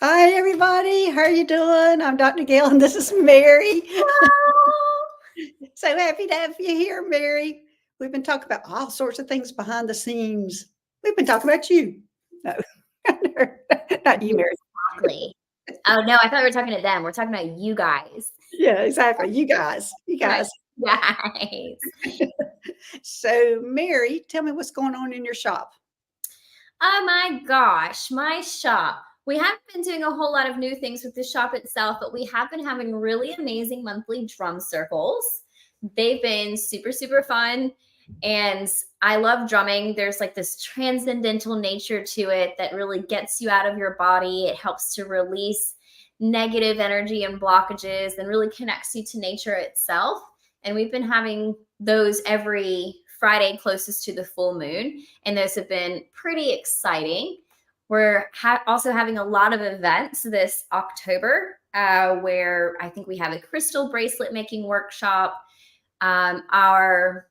Hi, everybody. How are you doing? I'm Dr. Gail, and this is Mary. So happy to have you here, Mary. We've been talking about all sorts of things behind the scenes. We've been talking about you. No, not you, Mary. Exactly. Oh no, I thought we were talking to them. We're talking about you guys. Yeah, exactly. You guys. You Right. guys. Guys. So, Mary, tell me what's going on in your shop. Oh my gosh, my shop. We haven't been doing a whole lot of new things with the shop itself, but we have been having really amazing monthly drum circles. They've been super, super fun. And I love drumming. There's like this transcendental nature to it that really gets you out of your body. It helps to release negative energy and blockages and really connects you to nature itself. And we've been having those every Friday closest to the full moon. And those have been pretty exciting. We're also having a lot of events this October where I think we have a crystal bracelet making workshop. Our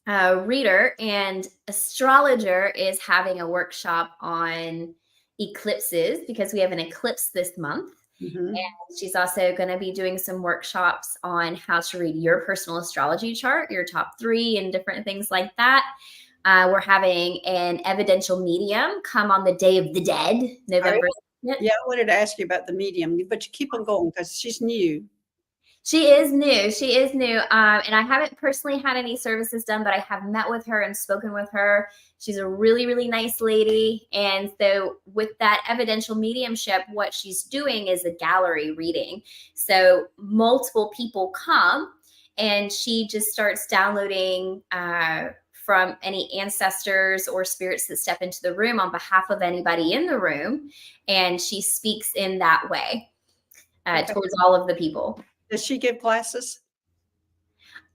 reader and astrologer is having a workshop on eclipses because we have an eclipse this month. Mm-hmm. And she's also going to be doing some workshops on how to read your personal astrology chart, your top 3 and different things like that. We're having an evidential medium come on the Day of the Dead, November 2nd. Yeah, I wanted to ask you about the medium, but you keep on going because she's new. She is new. She is new. And I haven't personally had any services done, but I have met with her and spoken with her. She's a really, really nice lady. And so with that evidential mediumship, what she's doing is a gallery reading. So multiple people come and she just starts downloading from any ancestors or spirits that step into the room on behalf of anybody in the room. And she speaks in that way towards all of the people. Does she give classes?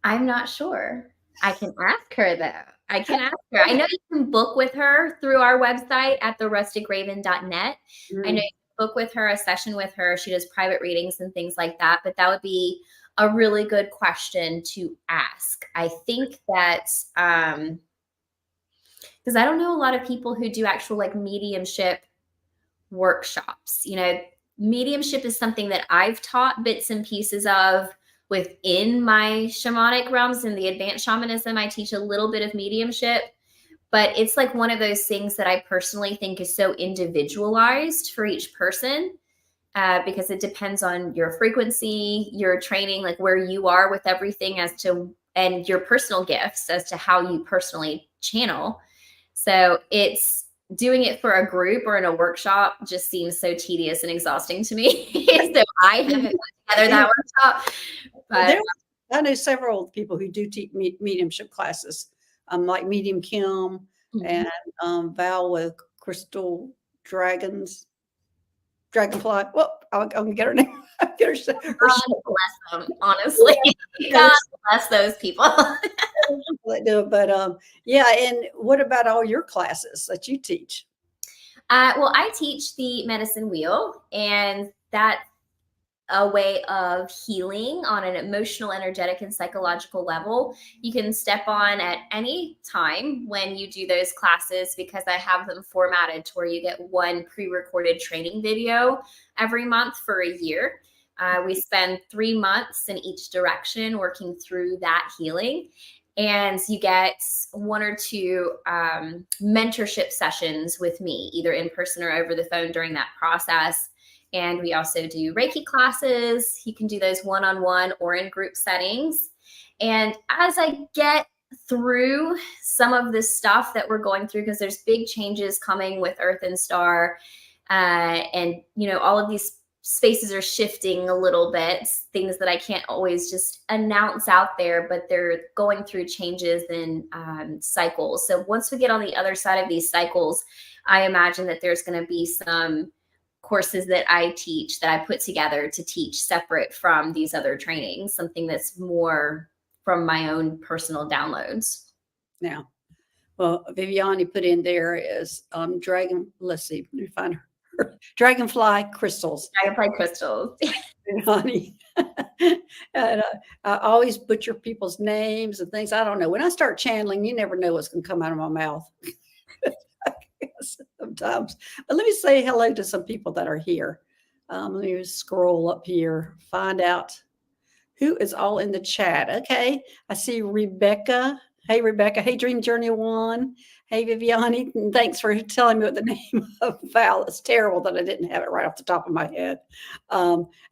I'm not sure. I can ask her though. I can ask her. I know you can book with her through our website at therusticraven.net. I know you can book with her, a session with her. She does private readings and things like that, but that would be a really good question to ask. I think that because I don't know a lot of people who do actual like mediumship workshops. Mediumship is something that I've taught bits and pieces of within my shamanic realms. In the advanced shamanism, I teach a little bit of mediumship, but it's like one of those things that I personally think is so individualized for each person because it depends on your frequency, your training, like where you are with everything and your personal gifts as to how you personally channel. So it's doing it for a group or in a workshop just seems so tedious and exhausting to me. So I haven't put together that workshop. But I know several people who do teach mediumship classes, like Medium Kim and Val with Crystal Dragonfly. Well, I'm gonna get her name. Get her, God bless them, honestly. God bless those people. But yeah, and what about all your classes that you teach? Well, I teach the medicine wheel, and that's a way of healing on an emotional, energetic, and psychological level. You can step on at any time when you do those classes because I have them formatted to where you get one pre-recorded training video every month for a year. We spend 3 months in each direction working through that healing. And you get 1 or 2 mentorship sessions with me, either in person or over the phone during that process. And we also do Reiki classes. You can do those one-on-one or in group settings. And as I get through some of this stuff that we're going through, because there's big changes coming with Earth and Star, and all of these spaces are shifting a little bit, things that I can't always just announce out there, but they're going through changes in cycles. So once we get on the other side of these cycles, I imagine that there's going to be some courses that I teach that I put together to teach separate from these other trainings, something that's more from my own personal downloads. Now, well, Viviani put in there is dragon. Let's see, let me find her. Dragonfly crystals. Dragonfly crystals. Viviani. And I always butcher people's names and things. I don't know. When I start channeling, you never know what's going to come out of my mouth. sometimes. But let me say hello to some people that are here. Let me scroll up here, find out who is all in the chat. Okay, I see Rebecca. Hey, Rebecca. Hey, Dream Journey One. Hey, Viviani. Thanks for telling me what the name of Val. It's terrible that I didn't have it right off the top of my head.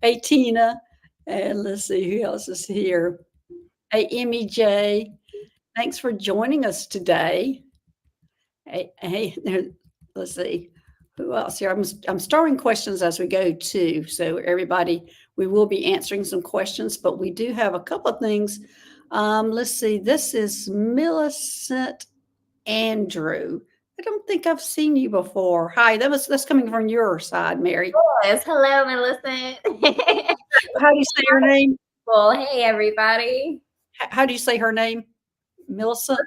Hey, Tina. And let's see who else is here. Hey, Emmy J. Thanks for joining us today. Hey, let's see who else here. I'm starting questions as we go too. So everybody, we will be answering some questions, but we do have a couple of things. Let's see. This is Millicent Andrew. I don't think I've seen you before. Hi, that's coming from your side, Mary. Yes. Hello, Millicent. How do you say her name? Well, hey, everybody. How do you say her name? Millicent?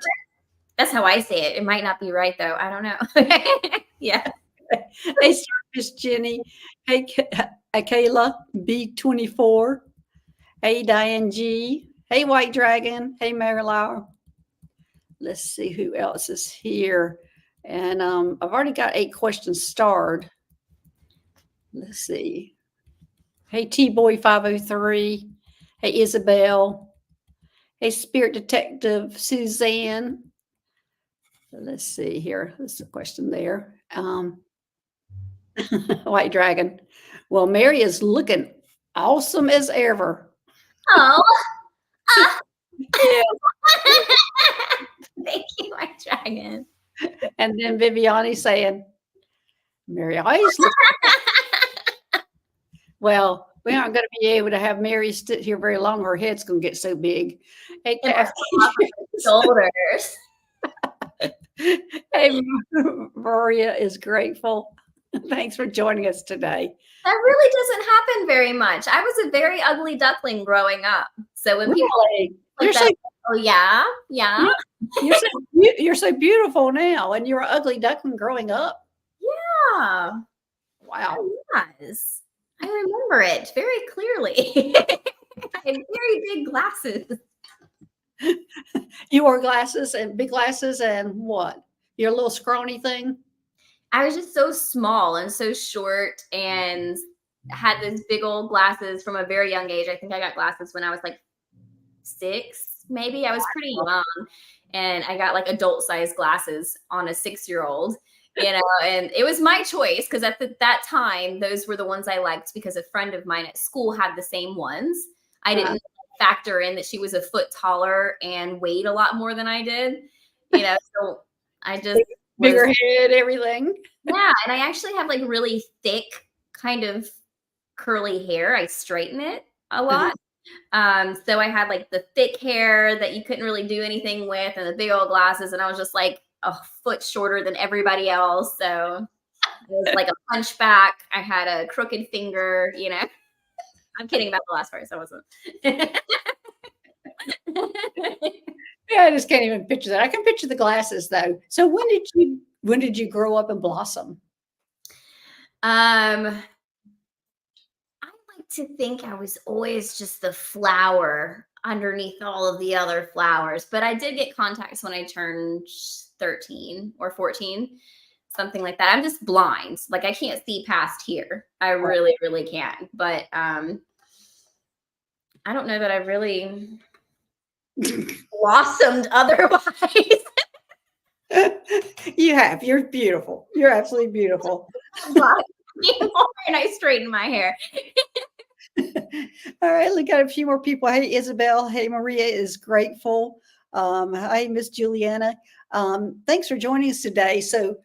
That's how I say it. It might not be right, though. I don't know. Yeah. Hey, Miss Jenny. Hey, Kayla B24. Hey, Diane G. Hey, White Dragon. Hey, Mary Laura. Let's see who else is here. And I've already got 8 questions starred. Let's see. Hey, T-Boy 503. Hey, Isabel. Hey, Spirit Detective Suzanne. Let's see here. There's a question there. White Dragon. Well, Mary is looking awesome as ever. Oh. Yeah. Thank you, White Dragon. And then Viviani saying, Mary always looks. Well, we aren't going to be able to have Mary sit here very long. Her head's going to get so big. Hey, Shoulders. Hey, Maria is grateful. Thanks for joining us today. That really doesn't happen very much. I was a very ugly duckling growing up. So when people you're that, oh yeah. You're so beautiful now, and you were an ugly duckling growing up. Yeah. Wow. Yes. I remember it very clearly. I had very big glasses. You wore glasses and big glasses and what? Your little scrawny thing? I was just so small and so short and had these big old glasses from a very young age. I think I got glasses when I was like 6, maybe. I was pretty young. And I got like adult size glasses on a 6-year-old, you know, and it was my choice because at that time, those were the ones I liked because a friend of mine at school had the same ones. I didn't factor in that she was a foot taller and weighed a lot more than I did, you know, so I just bigger head, everything. Yeah, and I actually have like really thick kind of curly hair. I straighten it a lot. So I had like the thick hair that you couldn't really do anything with and the big old glasses, and I was just like a foot shorter than everybody else. So it was like a hunchback. I had a crooked finger, you know. I'm kidding about the last part. So I wasn't. Yeah, I just can't even picture that. I can picture the glasses though. So when did you grow up and blossom? I like to think I was always just the flower underneath all of the other flowers, but I did get contacts when I turned 13 or 14, something like that. I'm just blind. Like I can't see past here. I really, really can't. But I don't know that I really blossomed otherwise. You have. You're beautiful. You're absolutely beautiful. And I straightened my hair. All right, we got a few more people. Hey, Isabel. Hey, Maria is grateful. Hi, Miss Juliana. Thanks for joining us today. So,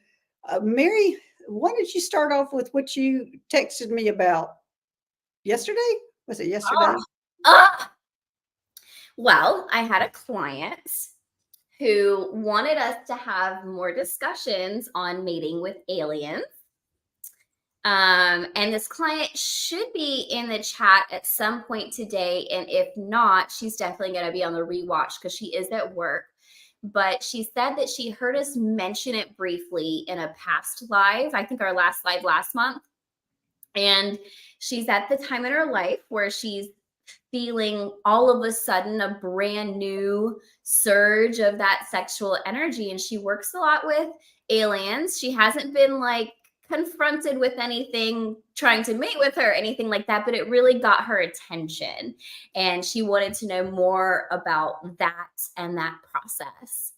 Mary, why don't you start off with what you texted me about yesterday? Was it yesterday? Well, I had a client who wanted us to have more discussions on mating with aliens. And this client should be in the chat at some point today. And if not, she's definitely going to be on the rewatch because she is at work. But she said that she heard us mention it briefly in a past live, I think our last live last month. And she's at the time in her life where she's feeling all of a sudden a brand new surge of that sexual energy. And she works a lot with aliens. She hasn't been like confronted with anything trying to mate with her, anything like that, but it really got her attention. And she wanted to know more about that and that process.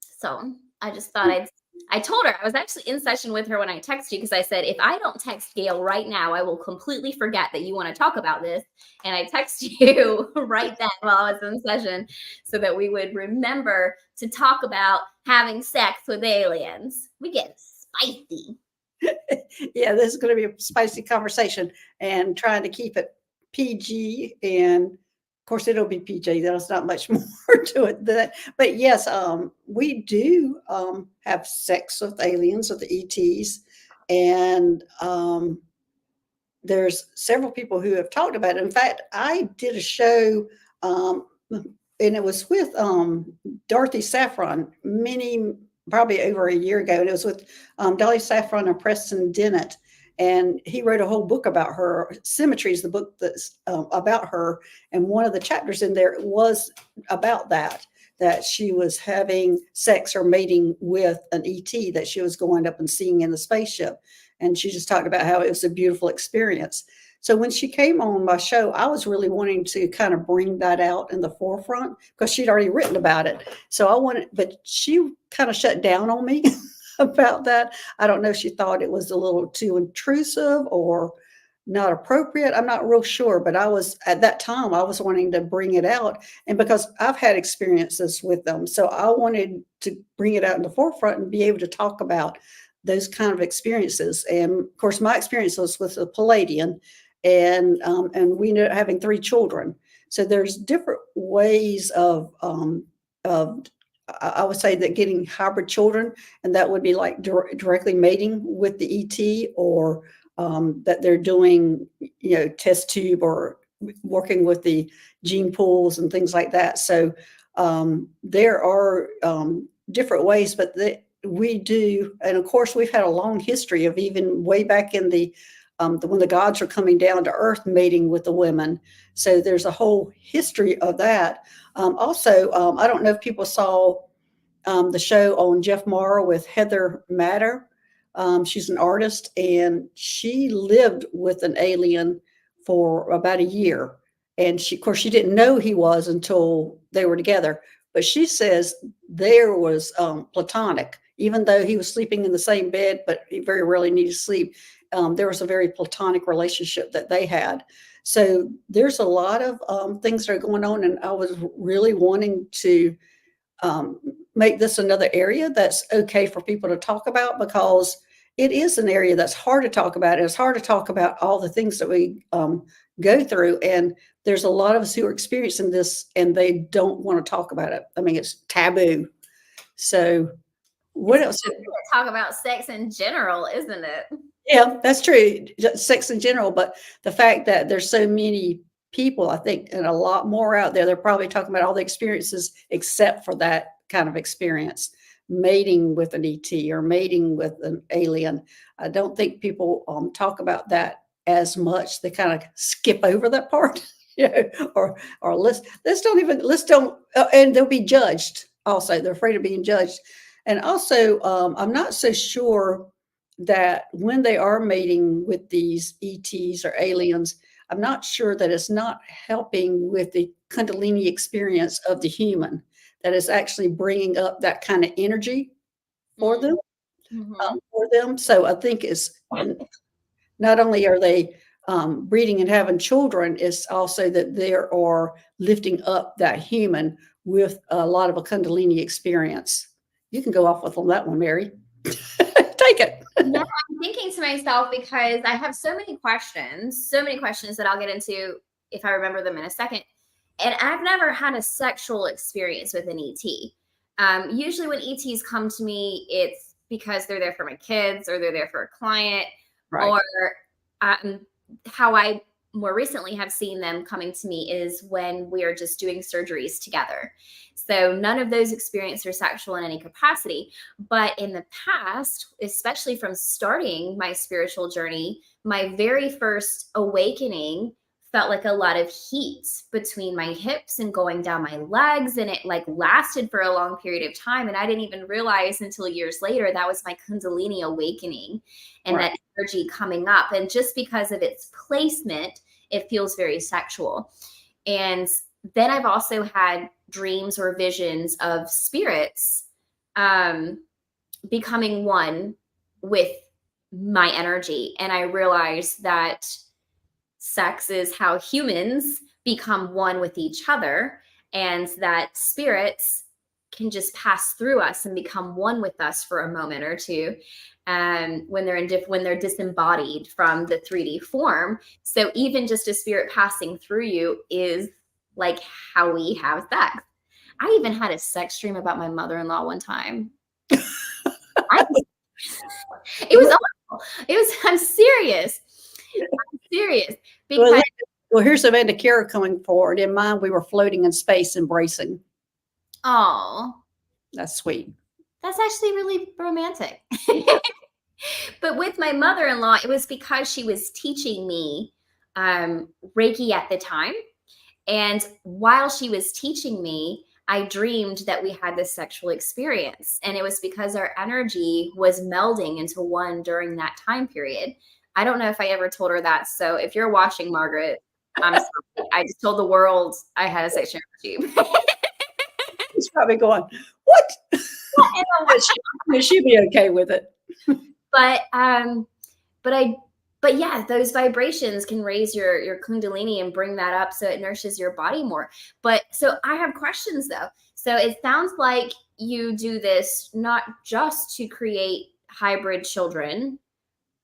So I just thought I told her, I was actually in session with her when I texted you, because I said, if I don't text Gail right now, I will completely forget that you want to talk about this. And I text you right then while I was in session so that we would remember to talk about having sex with aliens. We get spicy. Yeah, this is going to be a spicy conversation, and trying to keep it PG. And of course, it'll be PG. There's not much more to it than that. But yes, we do have sex with aliens, with the ETs, and there's several people who have talked about it. In fact, I did a show, and it was with Dorothy Saffron probably over a year ago, and it was with Dolly Saffron and Preston Dennett. And he wrote a whole book about her. Symmetry is the book that's about her. And one of the chapters in there was about that she was having sex or mating with an ET that she was going up and seeing in the spaceship. And she just talked about how it was a beautiful experience. So when she came on my show, I was really wanting to kind of bring that out in the forefront, because she'd already written about it. So but she kind of shut down on me about that. I don't know if she thought it was a little too intrusive or not appropriate. I'm not real sure, but at that time, I was wanting to bring it out. And because I've had experiences with them, so I wanted to bring it out in the forefront and be able to talk about those kind of experiences. And of course, my experience was with a Palladian, and we ended up having 3 children. So there's different ways of I would say that getting hybrid children, and that would be like directly mating with the ET, or that they're doing, test tube or working with the gene pools and things like that. So there are different ways, but we do. And of course, we've had a long history of, even way back in when the gods are coming down to earth, mating with the women. So there's a whole history of that. Also, I don't know if people saw the show on Jeff Morrow with Heather Matter. She's an artist, and she lived with an alien for about a year. And of course, she didn't know he was until they were together. But she says there was platonic, even though he was sleeping in the same bed, but he very rarely needed sleep. There was a very platonic relationship that they had. So there's a lot of things that are going on, and I was really wanting to make this another area that's okay for people to talk about, because it is an area that's hard to talk about. It's hard to talk about all the things that we go through, and there's a lot of us who are experiencing this, and they don't want to talk about it. I mean, it's taboo. So what else? Talk about sex in general, isn't it? Yeah, that's true. Sex in general, but the fact that there's so many people, I think, and a lot more out there, they're probably talking about all the experiences except for that kind of experience, mating with an ET or mating with an alien. I don't think people talk about that as much. They kind of skip over that part, or and they'll be judged. Also, they're afraid of being judged. And also, I'm not so sure that when they are mating with these ETs or aliens, I'm not sure that it's not helping with the Kundalini experience of the human, that is actually bringing up that kind of energy for them. So I think it's not only are they breeding and having children, it's also that they are lifting up that human with a lot of a Kundalini experience. You can go off with on that one, Mary. Take it. Yeah, I'm thinking to myself, because I have so many questions that I'll get into if I remember them in a second. And I've never had a sexual experience with an ET. Usually when ETs come to me, it's because they're there for my kids, or they're there for a client, Right. or how I more recently have seen them coming to me is when we are just doing surgeries together. So none of those experiences are sexual in any capacity. But in the past, especially from starting my spiritual journey, my very first awakening felt like a lot of heat between my hips and going down my legs. And it like lasted for a long period of time. And I didn't even realize until years later that was my Kundalini awakening and Right. that energy coming up. And just because of its placement, it feels very sexual. And then I've also had dreams or visions of spirits becoming one with my energy. And I realized that sex is how humans become one with each other, and that spirits can just pass through us and become one with us for a moment or two when they're disembodied from the 3D form. So even just a spirit passing through you is like how we have sex. I even had a sex dream about my mother-in-law one time. It was awful. I'm serious. I'm serious. Because Well, here's Amanda Kara coming forward. In mine, we were floating in space, embracing. oh, That's sweet. that's actually really romantic. But with my mother-in-law, it was because she was teaching me Reiki at the time. And while she was teaching me, I dreamed that we had this sexual experience. And it was because our energy was melding into one during that time period. I don't know if I ever told her that. So if you're watching, Margaret, I'm sorry. I just told the world I had a sexual energy. He's probably going, what? She'd be okay with it. But yeah, those vibrations can raise your Kundalini and bring that up so it nourishes your body more. But so I have questions though. So it sounds like you do this not just to create hybrid children,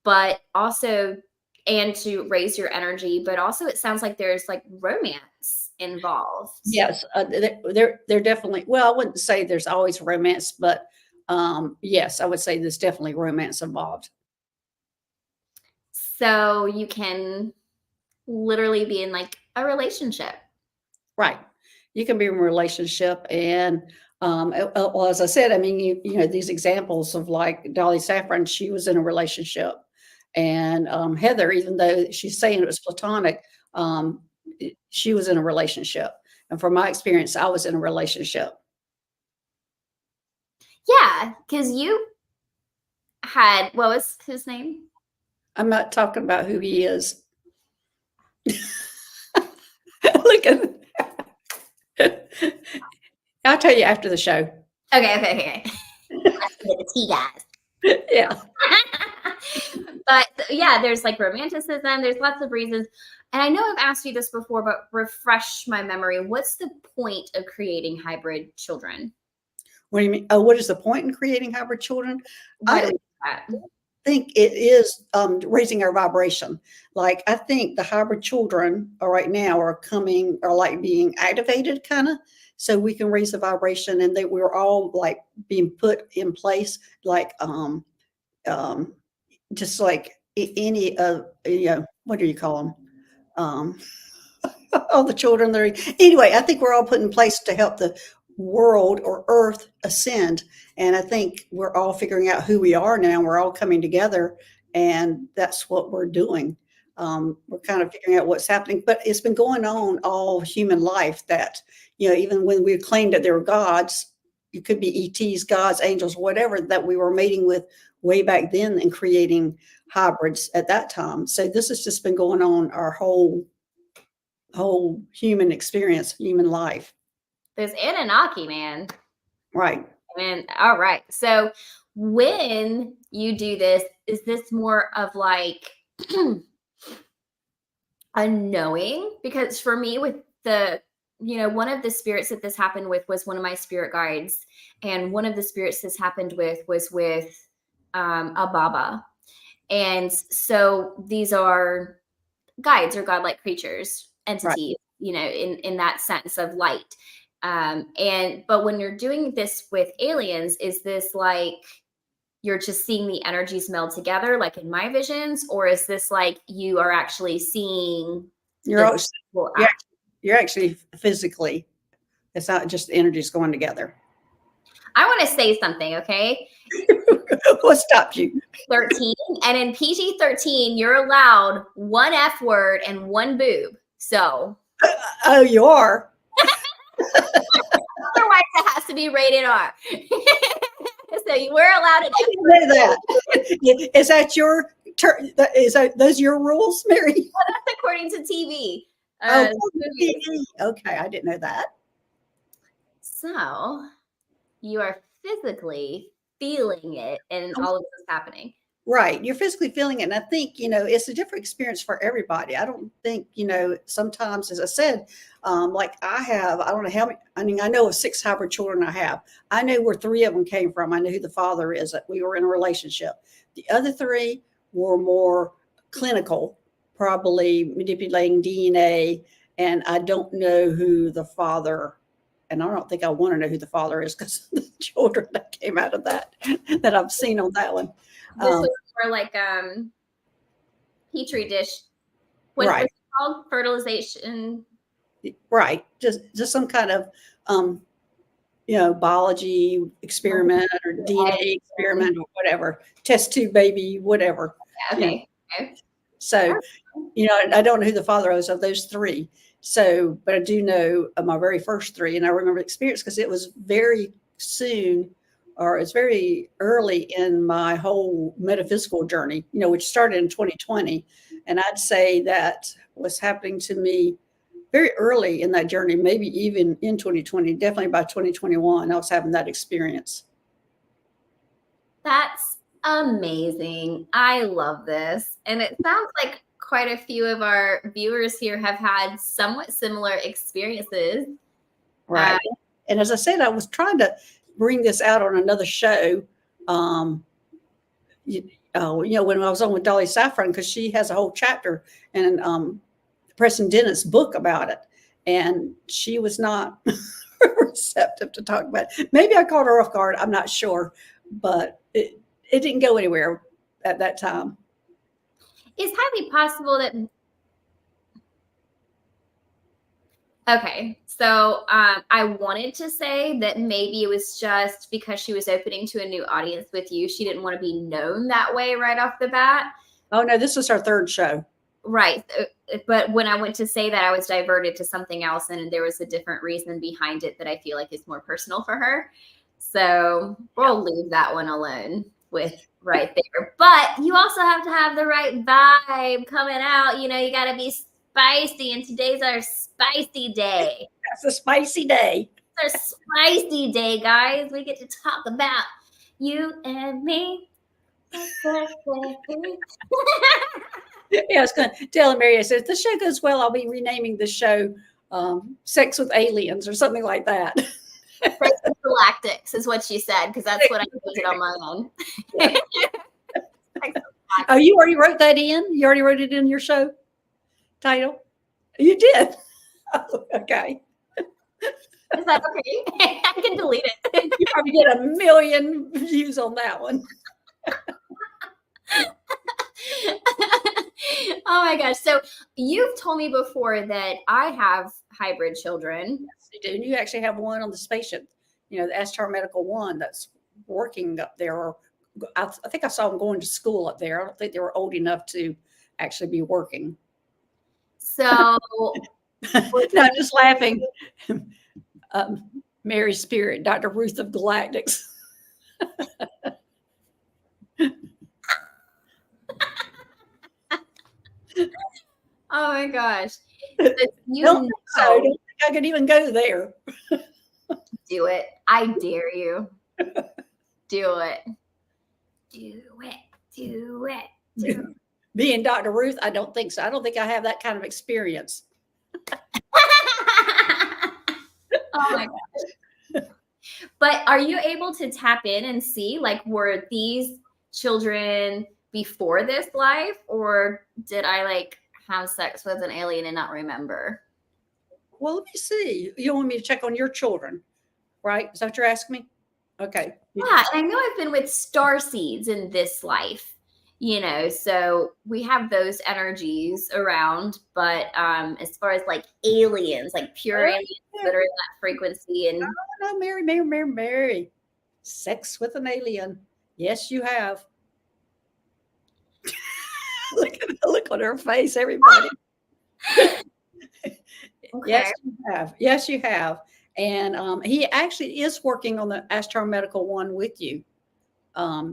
but also and to raise your energy, but also it sounds like there's like romance involved. Yes, they're definitely. Well, I wouldn't say there's always romance, but yes, I would say there's definitely romance involved. So you can literally be in like a relationship. Right. You can be in a relationship, and well, as I said, I mean, you know these examples of like Dolly Saffron. She was in a relationship, and Heather, even though she's saying it was platonic, she was in a relationship. And from my experience, I was in a relationship. Yeah, because you had, what was his name? I'm not talking about who he is. Look at. I'll tell you after the show. Okay. The tea guys. Yeah. But yeah, there's like romanticism. There's lots of reasons. And I know I've asked you this before, but refresh my memory. What's the point of creating hybrid children? What do you mean? Oh, what is the point in creating hybrid children? Why do I we do that? think it is raising our vibration. Like I think the hybrid children right now are like being activated, kind of, so we can raise the vibration, and that we're all like being put in place, like just like any what do you call them? All the children there. Anyway, I think we're all put in place to help the world or earth ascend. And I think we're all figuring out who we are now. We're all coming together, and that's what we're doing. We're kind of figuring out what's happening, but it's been going on all human life that, even when we claimed that they were gods, it could be ETs, gods, angels, whatever, that we were mating with way back then and creating hybrids at that time. So this has just been going on our whole human experience, human life. There's Anunnaki, man. Right. And all right. So when you do this, is this more of like a knowing? Because for me, with the, one of the spirits that this happened with was one of my spirit guides. And one of the spirits this happened with was with a Baba. And so these are guides or godlike creatures, entities, right, in that sense of light. But when you're doing this with aliens, is this like you're just seeing the energies meld together, like in my visions, or is this like you are actually seeing? You're actually physically. It's not just energies going together. I want to say something, okay? What stopped you? 13, and in PG-13, you're allowed one F word and one boob. So Oh, you are? otherwise it has to be rated R. So we're allowed to I didn't know that. Is that your those your rules, Mary? that's according to TV. Oh, Movies. okay. I didn't know that. So you are physically feeling it and all of this is happening. Right. You're physically feeling it. And I think, it's a different experience for everybody. I don't think, sometimes, as I said, like I don't know how many, I mean, I know of 6 hybrid children I have. I know where 3 of them came from. I know who the father is, that we were in a relationship. The other 3 were more clinical, probably manipulating DNA. And I don't know who the father, and I don't think I want to know who the father is because the children that came out of that I've seen on that one. This was more like petri dish. What's Right. it called? Fertilization. Right. Just some kind of biology experiment or DNA experiment or whatever. Test tube baby, whatever. Yeah, okay. Okay. So, I don't know who the father is of those 3. So, but I do know of my very first 3, and I remember the experience because it was very soon, or it's very early in my whole metaphysical journey, which started in 2020. And I'd say that was happening to me very early in that journey, maybe even in 2020, definitely by 2021, I was having that experience. That's amazing. I love this. And it sounds like quite a few of our viewers here have had somewhat similar experiences. Right. And as I said, I was trying to bring this out on another show. When I was on with Dolly Saffron, because she has a whole chapter in Preston Dennis' book about it. And she was not receptive to talk about it. Maybe I caught her off guard. I'm not sure. But it didn't go anywhere at that time. It's highly possible that. Okay, so I wanted to say that maybe it was just because she was opening to a new audience with you. She didn't want to be known that way right off the bat. Oh, no, this was our 3rd show. Right. But when I went to say that, I was diverted to something else, and there was a different reason behind it that I feel like is more personal for her. So we'll leave that one alone with right there. But you also have to have the right vibe coming out. You got to be spicy, and today's our spicy day. That's a spicy day. It's our spicy day, guys. We get to talk about you and me. Yeah, I was going to tell Mary, I said, if the show goes well, I'll be renaming the show Sex with Aliens or something like that. Galactics is what she said, because that's what I put it on my own. Oh, you already wrote that in? You already wrote it in your show title? You did? Oh, okay. Is that okay? I can delete it. You probably get 1 million views on that one. Oh my gosh. So you've told me before that I have hybrid children. Yes, you do. And you actually have one on the spaceship, the Astar Medical one that's working up there. Or I think I saw them going to school up there. I don't think they were old enough to actually be working. So no, I'm just laughing. Mary Spirit, Dr. Ruth of Galactics. Oh my gosh. I don't think I could even go there. Do it. I dare you. Do it. Do it. Do it. Do it. Being Dr. Ruth, I don't think so. I don't think I have that kind of experience. Oh my gosh. But are you able to tap in and see, like, were these children before this life, or did I have sex with an alien and not remember? Well, let me see. You want me to check on your children, right? Is that what you're asking me? Okay. Yeah, and I know I've been with star seeds in this life, so we have those energies around. But as far as aliens, pure aliens that are in that frequency, and no, Mary, sex with an alien. Yes, you have. Look on her face, everybody. Okay. you have. Yes, you have. And he actually is working on the astromedical one with you.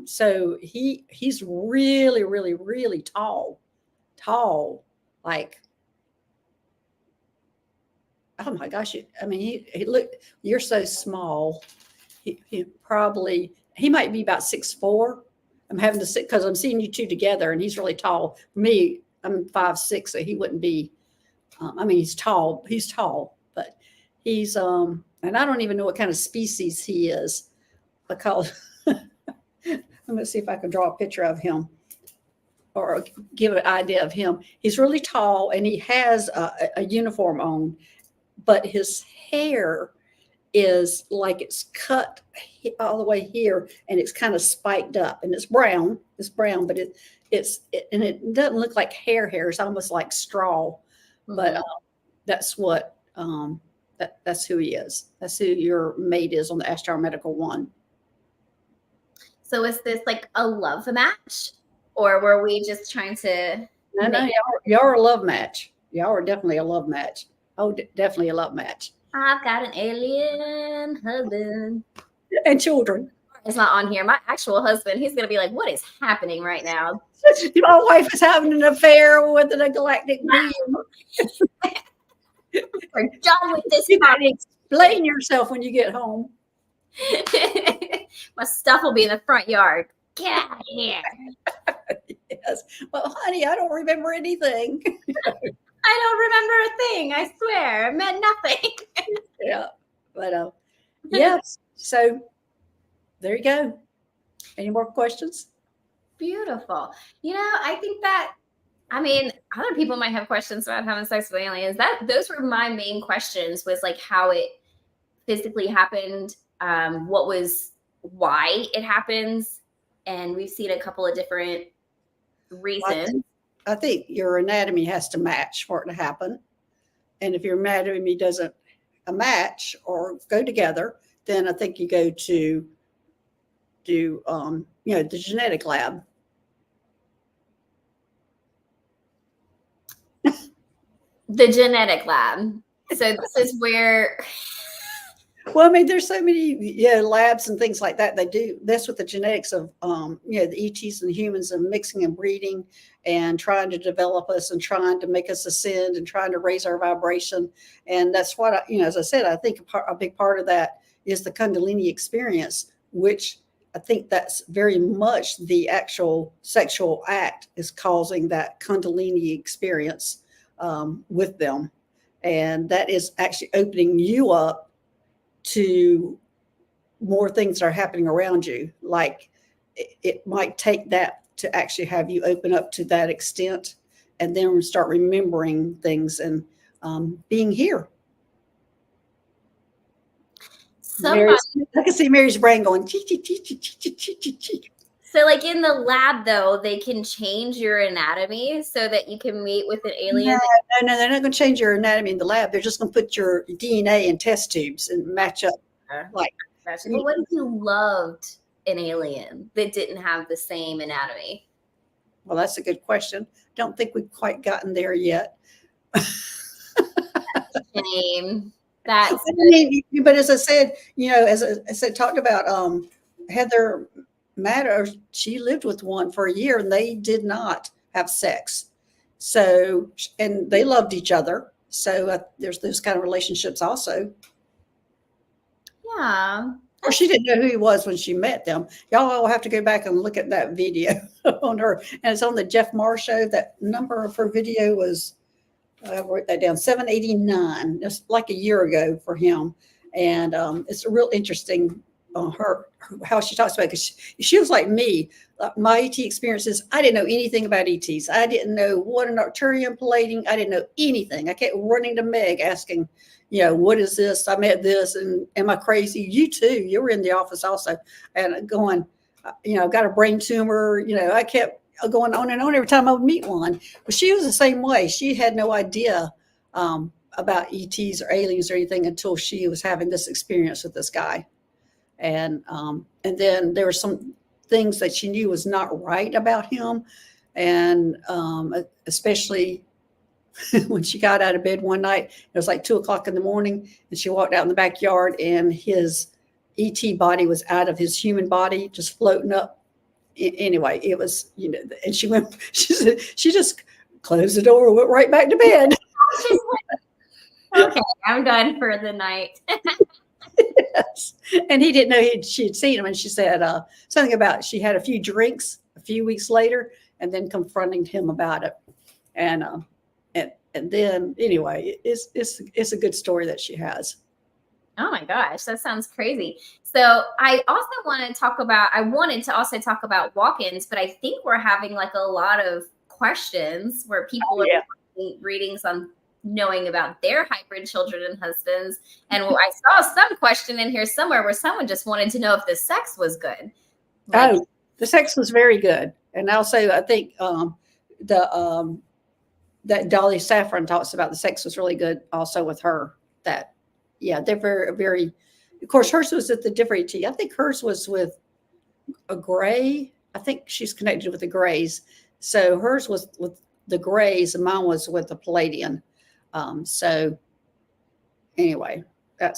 So he's really, really, really tall, tall, like, oh my gosh. I mean, he look, you're so small. He probably, he might be about 6'4". I'm having to sit because I'm seeing you two together and he's really tall. For me, I'm 5'6", so he wouldn't be, I mean, he's tall, but he's, and I don't even know what kind of species he is because I'm going to see if I can draw a picture of him or give an idea of him. He's really tall and he has a uniform on, but his hair is like it's cut all the way here and it's kind of spiked up and it's brown. It's brown, but and it doesn't look like hair. It's almost like straw. But that's what that's who he is. That's who your mate is on the astromedical one. So is this like a love match, or were we just trying to? No, y'all are a love match. Y'all are definitely a love match. Oh, definitely a love match. I've got an alien husband And children. It's not on here. My actual husband, he's gonna be like, "What is happening right now?" My wife is having an affair with a galactic being. We're done with this. You gotta explain yourself when you get home. My stuff will be in the front yard. Get out of here. Yes. Well, honey, I don't remember anything. I don't remember a thing. I swear, it meant nothing. Yeah, but yes. So there you go. Any more questions? Beautiful. I think that, I mean, other people might have questions about having sex with aliens. Those were my main questions, was like how it physically happened, why it happens, and we've seen a couple of different reasons. I think your anatomy has to match for it to happen. And if your anatomy doesn't match or go together, then I think you go to do the genetic lab. The genetic lab. So this is where. Well, I mean, there's so many labs and things like that. They do that's with the genetics of the ETs and the humans and mixing and breeding and trying to develop us and trying to make us ascend and trying to raise our vibration. And that's what as I said, I think a big part of that is the Kundalini experience, which I think that's very much the actual sexual act is causing that Kundalini experience with them, and that is actually opening you up to more things that are happening around you. Like it might take that to actually have you open up to that extent and then start remembering things and being here. I can see Mary's brain going, chee, chee, chee, chee, chee, chee, chee, chee. So like in the lab though, they can change your anatomy so that you can meet with an alien? No, they're not going to change your anatomy in the lab. They're just going to put your DNA in test tubes and match up. Like, but what if you loved an alien that didn't have the same anatomy? Well, that's a good question. Don't think we've quite gotten there yet. Shame. But as I said, as I said, talked about Heather Matter, she lived with one for a year and they did not have sex. So, and they loved each other. So there's those kind of relationships also. Yeah. Or she didn't know who he was when she met them. Y'all will have to go back and look at that video on her. And it's on the Jeff Marr show. That number of her video was, I wrote that down, 789. Just like a year ago for him. And it's a real interesting how she talks about it, because she was like me. My ET experiences, I didn't know anything about ETs. I didn't know what an arterium plating. I didn't know anything. I kept running to Meg asking, what is this? I met this, and am I crazy? You too. You were in the office also, and going, got a brain tumor. I kept going on and on every time I would meet one. But she was the same way. She had no idea about ETs or aliens or anything until she was having this experience with this guy. And then there were some things that she knew was not right about him. And especially when she got out of bed one night, it was like 2 o'clock in the morning, and she walked out in the backyard, and his ET body was out of his human body, just floating up. Anyway, it was, and she went, she said, she just closed the door and went right back to bed. Okay, I'm done for the night. Yes. And he didn't know she had seen him. And she said something about she had a few drinks a few weeks later and then confronting him about it. And then anyway, it's a good story that she has. Oh my gosh, that sounds crazy. So I wanted to also talk about walk-ins, but I think we're having like a lot of questions where people are reading some, knowing about their hybrid children and husbands. And I saw some question in here somewhere where someone just wanted to know if the sex was good. The sex was very good. And also, I think that Dolly Saffron talks about the sex was really good also with her. They're very, very, of course, hers was at the different ET. I think hers was with a gray. I think she's connected with the grays. So hers was with the grays and mine was with the Palladian. So anyway, I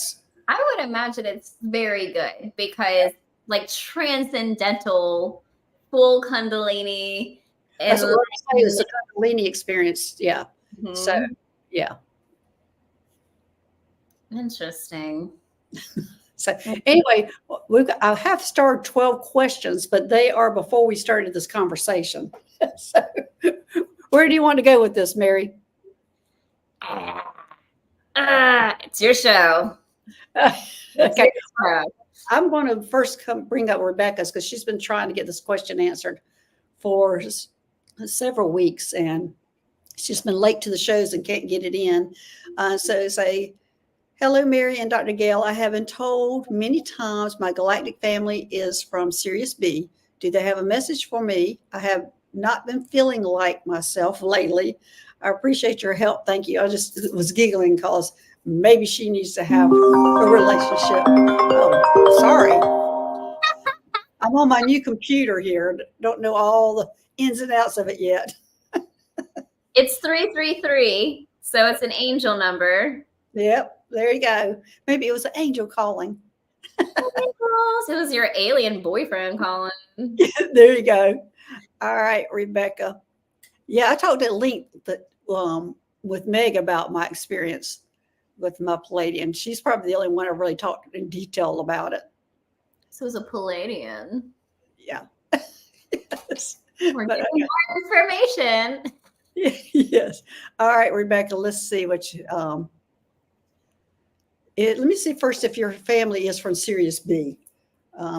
would imagine it's very good because like transcendental, full Kundalini. That's what I say is the Kundalini experience. Yeah. Mm-hmm. So, yeah. Interesting. So anyway, I have started 12 questions, but they are before we started this conversation. So where do you want to go with this, Mary? It's your show. Okay. I'm going to first bring up Rebecca's because she's been trying to get this question answered for several weeks, and she's been late to the shows and can't get it in. So say, hello, Mary and Dr. Gail. I have been told many times my galactic family is from Sirius B. Do they have a message for me? I have not been feeling like myself lately. I appreciate your help. Thank you. I just was giggling because maybe she needs to have a relationship. Oh, sorry. I'm on my new computer here. Don't know all the ins and outs of it yet. It's 333. So it's an angel number. Yep. There you go. Maybe it was an angel calling. It was your alien boyfriend calling. There you go. All right, Rebecca. Yeah, I talked at length with Meg about my experience with my Palladian. She's probably the only one I really talked in detail about it. So it was a Palladian. Yeah. Yes. We're getting more information. Yes. All right, Rebecca, let's see what you, let me see first if your family is from Sirius B.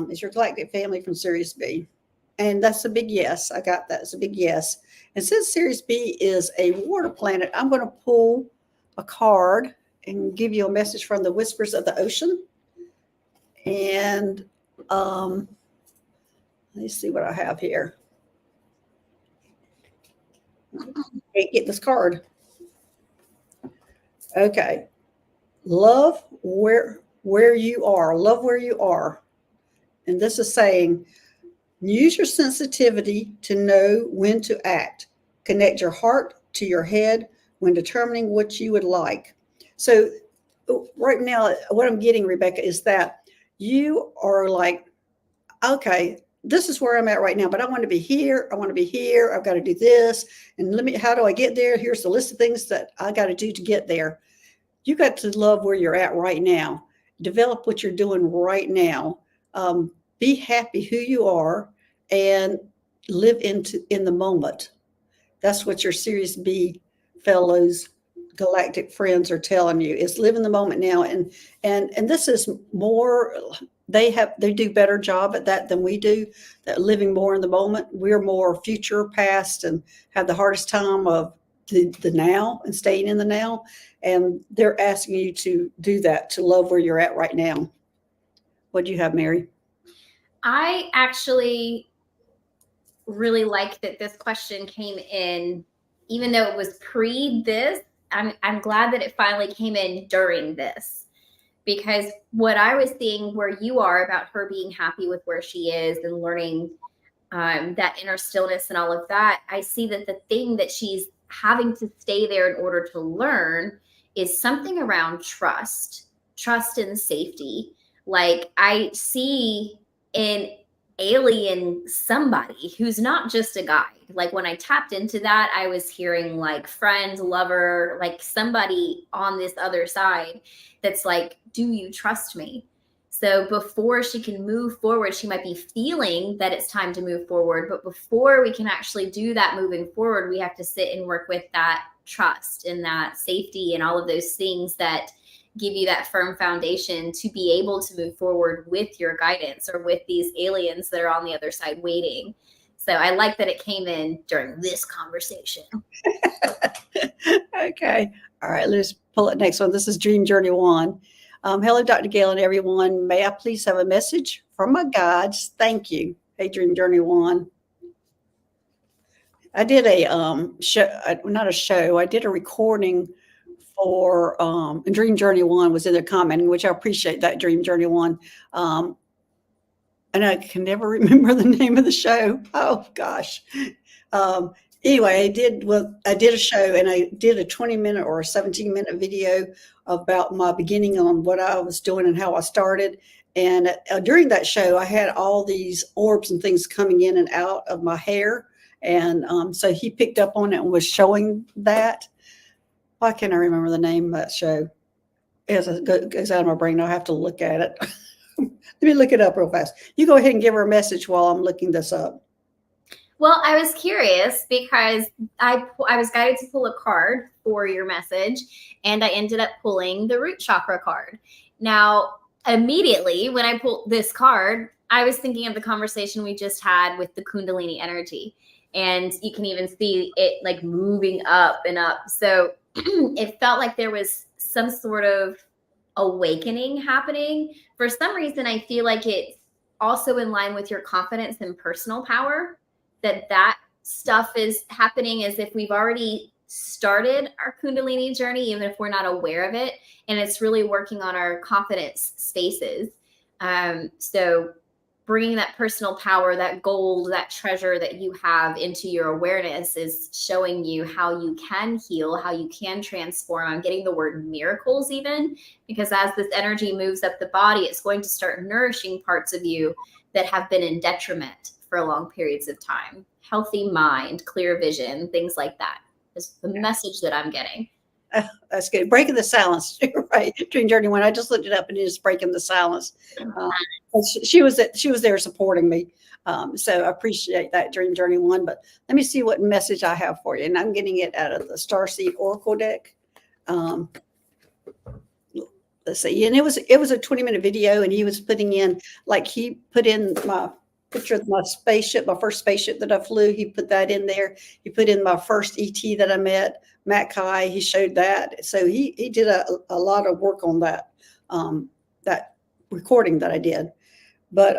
Is your galactic family from Sirius B? And that's a big yes. I got that. It's a big yes. And since Sirius B is a water planet, I'm going to pull a card and give you a message from the Whispers of the Ocean. And let's see what I have here. Can't get this card. Okay. Love where you are. Love where you are. And this is saying, use your sensitivity to know when to act. Connect your heart to your head when determining what you would like. So right now, what I'm getting, Rebecca, is that you are like, okay, this is where I'm at right now, but I want to be here. I want to be here. I've got to do this. And how do I get there? Here's the list of things that I got to do to get there. You got to love where you're at right now. Develop what you're doing right now. Be happy who you are and live in the moment. That's what your Sirius B fellows, galactic friends are telling you, is live in the moment now. And this is more, they do better job at that than we do, that living more in the moment. We're more future, past, and have the hardest time of the now and staying in the now. And they're asking you to do that, to love where you're at right now. What do you have, Mary? I actually really like that this question came in, even though it was pre this. I'm glad that it finally came in during this, because what I was seeing where you are about her being happy with where she is and learning that inner stillness and all of that, I see that the thing that she's having to stay there in order to learn is something around trust and safety. Like I see an alien somebody who's not just a guide. Like when I tapped into that, I was hearing like friend, lover, like somebody on this other side that's like, do you trust me? So before she can move forward, she might be feeling that it's time to move forward. But before we can actually do that moving forward, we have to sit and work with that trust and that safety and all of those things that give you that firm foundation to be able to move forward with your guidance or with these aliens that are on the other side waiting. So I like that it came in during this conversation. Okay. All right. Let's pull it next one. This is Dream Journey 1. Hello, Dr. Gail and everyone. May I please have a message from my guides? Thank you. Hey, Dream Journey 1. I did a show, not a show, I did a recording for Dream Journey 1 was in there commenting, which I appreciate that, Dream Journey 1. And I can never remember the name of the show. Oh gosh. Anyway, I did a show and I did a 20-minute or a 17-minute video about my beginning on what I was doing and how I started. And during that show, I had all these orbs and things coming in and out of my hair. And so he picked up on it and was showing that. Why can't I remember the name of that show? As it goes out of my brain, I'll have to look at it. Let me look it up real fast. You go ahead and give her a message while I'm looking this up. Well, I was curious because I was guided to pull a card for your message, and I ended up pulling the root chakra card. Now, immediately when I pulled this card, I was thinking of the conversation we just had with the Kundalini energy. And you can even see it like moving up and up. So it felt like there was some sort of awakening happening. For some reason, I feel like it's also in line with your confidence and personal power, that stuff is happening as if we've already started our Kundalini journey, even if we're not aware of it. And it's really working on our confidence spaces. So bringing that personal power, that gold, that treasure that you have into your awareness is showing you how you can heal, how you can transform. I'm getting the word miracles even, because as this energy moves up the body, it's going to start nourishing parts of you that have been in detriment for long periods of time. Healthy mind, clear vision, things like that is the message that I'm getting. That's good. Breaking the silence. Right. Dream Journey 1. I just looked it up and it's breaking the silence. She was there supporting me. So I appreciate that, Dream Journey 1. But let me see what message I have for you. And I'm getting it out of the Starseed Oracle deck. Let's see. And it was a 20-minute video, and he was putting in, like, he put in my picture of my spaceship, my first spaceship that I flew. He put that in there. He put in my first ET that I met, Matt Kai. He showed that. So he did a lot of work on that, that recording that I did. But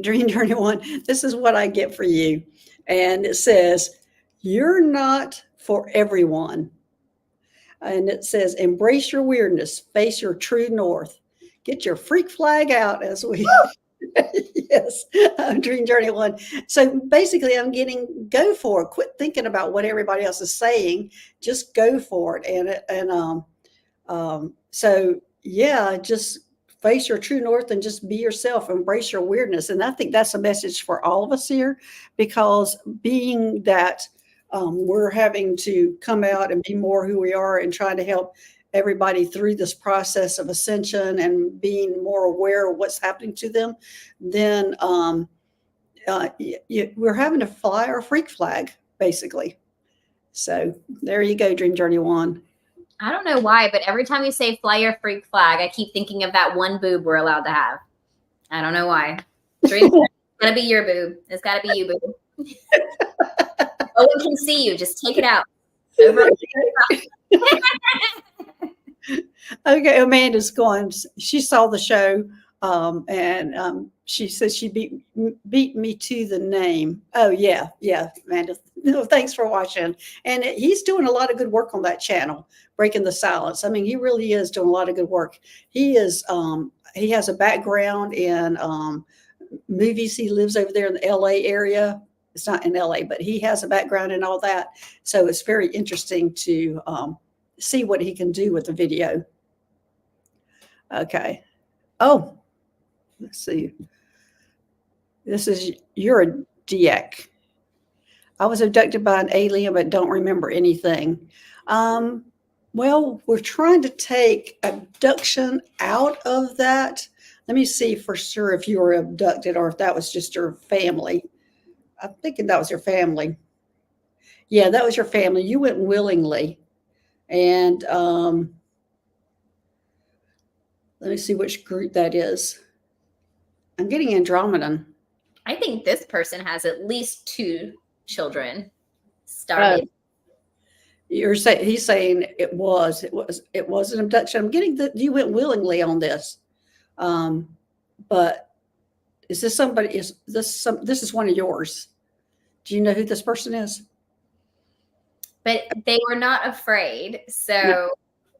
Dream Journey 1, this is what I get for you. And it says, you're not for everyone. And it says, embrace your weirdness, face your true north. Get your freak flag out as we... Yes, Dream Journey 1. So basically, I'm getting, go for it. Quit thinking about what everybody else is saying. Just go for it. So yeah, just face your true north and just be yourself. Embrace your weirdness. And I think that's a message for all of us here, because being that we're having to come out and be more who we are and trying to help everybody through this process of ascension and being more aware of what's happening to them, then we're having to fly our freak flag, basically. So there you go, Dream Journey 1. I don't know why, but every time you say fly your freak flag, I keep thinking of that one boob we're allowed to have. I don't know why. Dream, it's gotta be your boob. It's gotta be you, boob. No one can see you. Just take it out. Okay, Amanda's going. She saw the show, and she says she beat me to the name. Oh yeah, Amanda. No, thanks for watching. And he's doing a lot of good work on that channel, Breaking the Silence. I mean, he really is doing a lot of good work. He is. He has a background in movies. He lives over there in the LA area. It's not in LA, but he has a background in all that. So it's very interesting to see what he can do with the video. Okay. Oh, let's see. This is Eurodiac. I was abducted by an alien, but don't remember anything. Well, we're trying to take abduction out of that. Let me see for sure if you were abducted or if that was just your family. I'm thinking that was your family. Yeah, that was your family. You went willingly. And let me see which group that is. I'm getting Andromedan. I think this person has at least 2 children started. He's saying it was an abduction. I'm getting that you went willingly on this. But is this somebody, this is one of yours? Do you know who this person is? But they were not afraid. So No.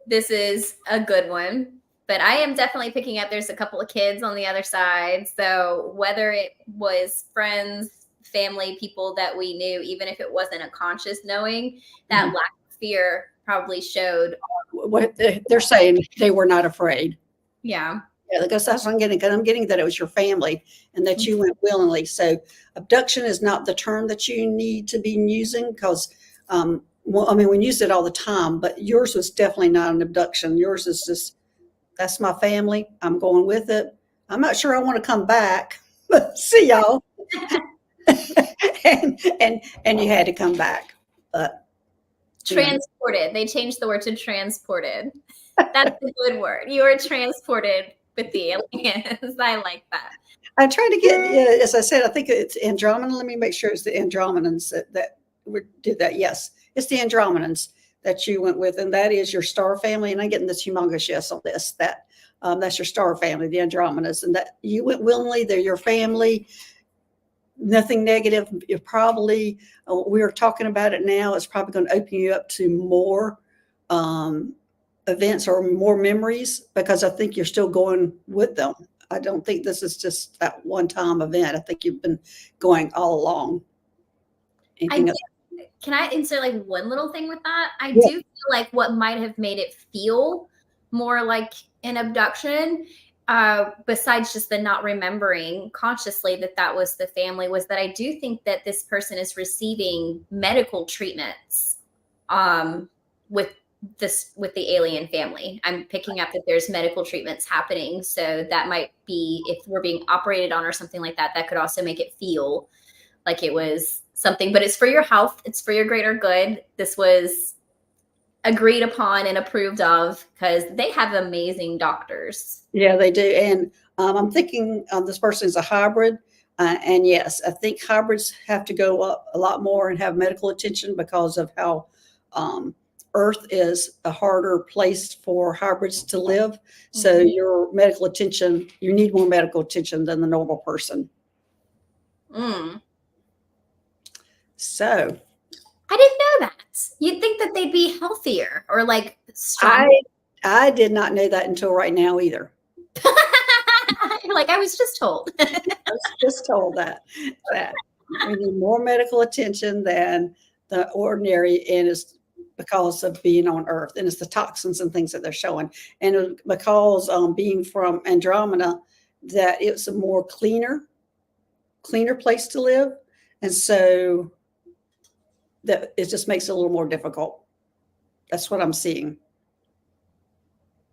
This is a good one. But I am definitely picking up there's a couple of kids on the other side. So whether it was friends, family, people that we knew, even if it wasn't a conscious knowing, that lack of fear probably showed. What they're saying, they were not afraid. Yeah. Yeah, because that's what I'm getting. Because I'm getting that it was your family and that you went willingly. So abduction is not the term that you need to be using because, well, I mean, we use it all the time, but yours was definitely not an abduction. Yours is just, that's my family. I'm going with it. I'm not sure I want to come back. See y'all. and you had to come back. But transported. They changed the word to transported. That's a good word. You were transported with the aliens. I like that. I'm trying to get, as I said, I think it's Andromeda. Let me make sure it's the Andromedans that did that. Yes, it's the Andromedans that you went with, and that is your star family. And I'm getting this humongous yes on this. That's your star family, the Andromedas, and that you went willingly. They're your family. Nothing negative. You're probably, we are talking about it now. It's probably going to open you up to more events or more memories because I think you're still going with them. I don't think this is just that one-time event. I think you've been going all along. Can I insert like one little thing with that? I do feel like what might have made it feel more like an abduction, besides just the not remembering consciously that was the family, was that I do think that this person is receiving medical treatments with the alien family. I'm picking up that there's medical treatments happening. So that might be, if we're being operated on or something like that, that could also make it feel like it was something, but it's for your health. It's for your greater good. This was agreed upon and approved of because they have amazing doctors. Yeah, they do. And I'm thinking this person is a hybrid. And yes, I think hybrids have to go up a lot more and have medical attention because of how Earth is a harder place for hybrids to live. So your medical attention, you need more medical attention than the normal person. So I didn't know that. You'd think that they'd be healthier or like stronger. I did not know that until right now either. Like I was just told. I was just told that we need more medical attention than the ordinary, and it's because of being on Earth, and it's the toxins and things that they're showing, and because being from Andromeda, that it's a more cleaner place to live, and so that it just makes it a little more difficult. That's what I'm seeing,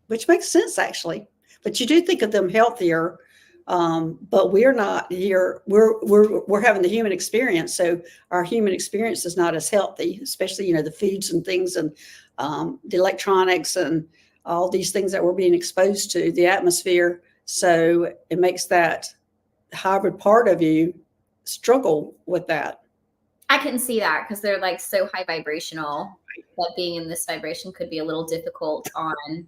which makes sense actually. But you do think of them healthier, but we're not here. We're having the human experience, so our human experience is not as healthy, especially the foods and things and the electronics and all these things that we're being exposed to, the atmosphere. So it makes that hybrid part of you struggle with that. I can see that because they're like so high vibrational that being in this vibration could be a little difficult on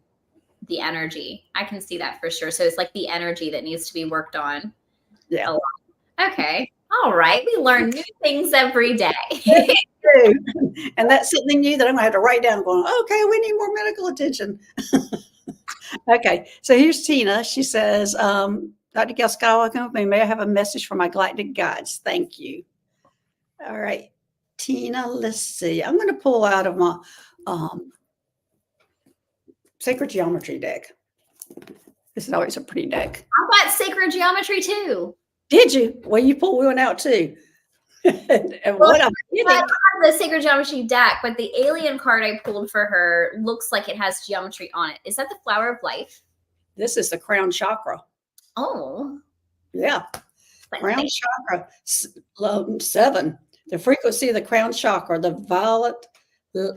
the energy. I can see that for sure. So it's like the energy that needs to be worked on. Yeah. Okay. All right. We learn new things every day. And that's something new that I'm gonna have to write down going, okay, we need more medical attention. Okay. So here's Tina. She says, Dr. Gail-Skywalking, may I have a message for my galactic guides? Thank you. All right, Tina, let's see. I'm going to pull out of my um, sacred geometry deck. This is always a pretty deck. I got sacred geometry too. Did you? Well, you pulled one out too. And Well, what I'm I getting, have the sacred geometry deck, but the alien card I pulled for her looks like it has geometry on it. Is that the flower of life? this is the crown chakra. Oh, Yeah, crown chakra 7. The frequency of the crown chakra, the violet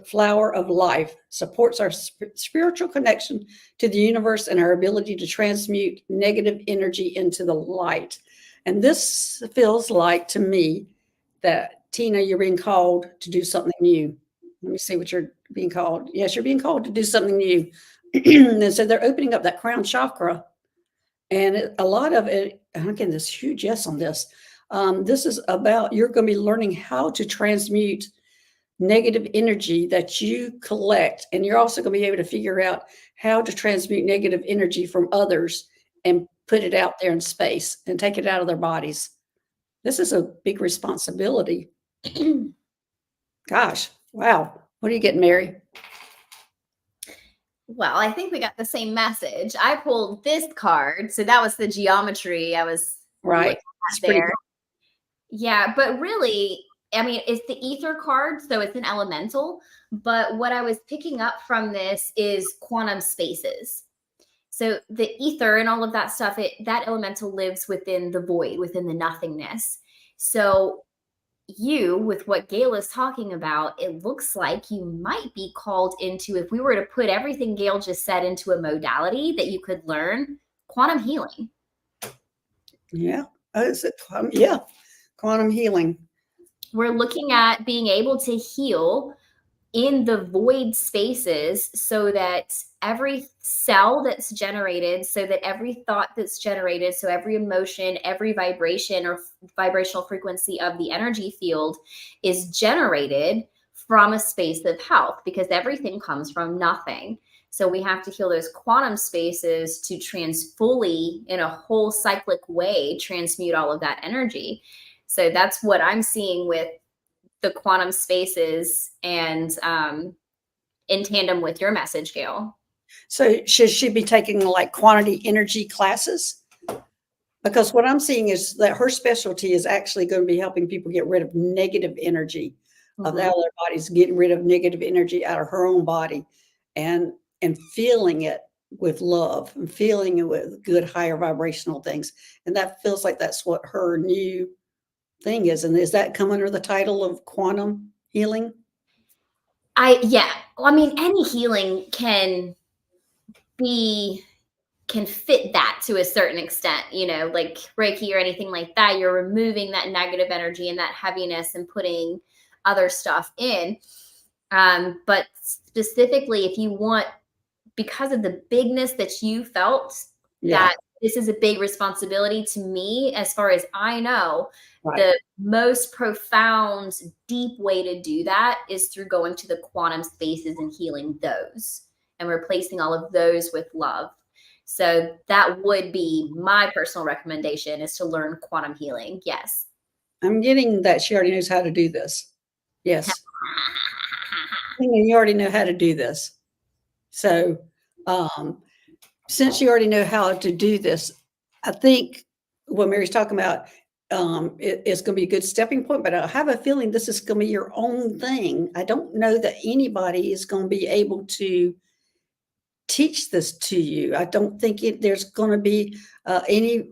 flower of life, supports our spiritual connection to the universe and our ability to transmute negative energy into the light. And this feels like to me that, Tina, you're being called to do something new. Let me see what you're being called. Yes, you're being called to do something new. And so they're opening up that crown chakra. And a lot of it, and again, this huge yes on this. This is about you're going to be learning how to transmute negative energy that you collect. And you're also going to be able to figure out how to transmute negative energy from others and put it out there in space and take it out of their bodies. This is a big responsibility. Gosh, wow. What are you getting, Mary? well, I think we got the same message. I pulled this card, so that was the geometry I was Right. It's there. Yeah, but really, I mean, it's the ether card, so it's an elemental. But what I was picking up from this is quantum spaces. So the ether and all of that stuff, that elemental lives within the void, within the nothingness. So you, with what Gail is talking about, it looks like you might be called into, if we were to put everything Gail just said into a modality that you could learn, quantum healing. Yeah. Yeah. Quantum healing. We're looking at being able to heal in the void spaces so that every cell that's generated, so that every thought that's generated, so every emotion, every vibration or vibrational frequency of the energy field is generated from a space of health, because everything comes from nothing. So we have to heal those quantum spaces to fully, in a whole cyclic way, transmute all of that energy. So that's what I'm seeing with the quantum spaces, and in tandem with your message, Gail. So should she be taking like quantity energy classes? Because what I'm seeing is that her specialty is actually going to be helping people get rid of negative energy of out of their bodies, getting rid of negative energy out of her own body, and feeling it with love and feeling it with good higher vibrational things. And that feels like that's what her new thing is. And is that come under the title of quantum healing? Yeah. Well, I mean, any healing can fit that to a certain extent, like Reiki or anything like that. You're removing that negative energy and that heaviness and putting other stuff in. But specifically, if you want, because of the bigness that you felt, that this is a big responsibility to me, as far as I know, the most profound, deep way to do that is through going to the quantum spaces and healing those and replacing all of those with love. So that would be my personal recommendation, is to learn quantum healing. Yes. I'm getting that she already knows how to do this. Yes. You already know how to do this. So since you already know how to do this, I think what Mary's talking about, it's going to be a good stepping point, but I have a feeling this is going to be your own thing. I don't know that anybody is going to be able to teach this to you. I don't think there's going to be any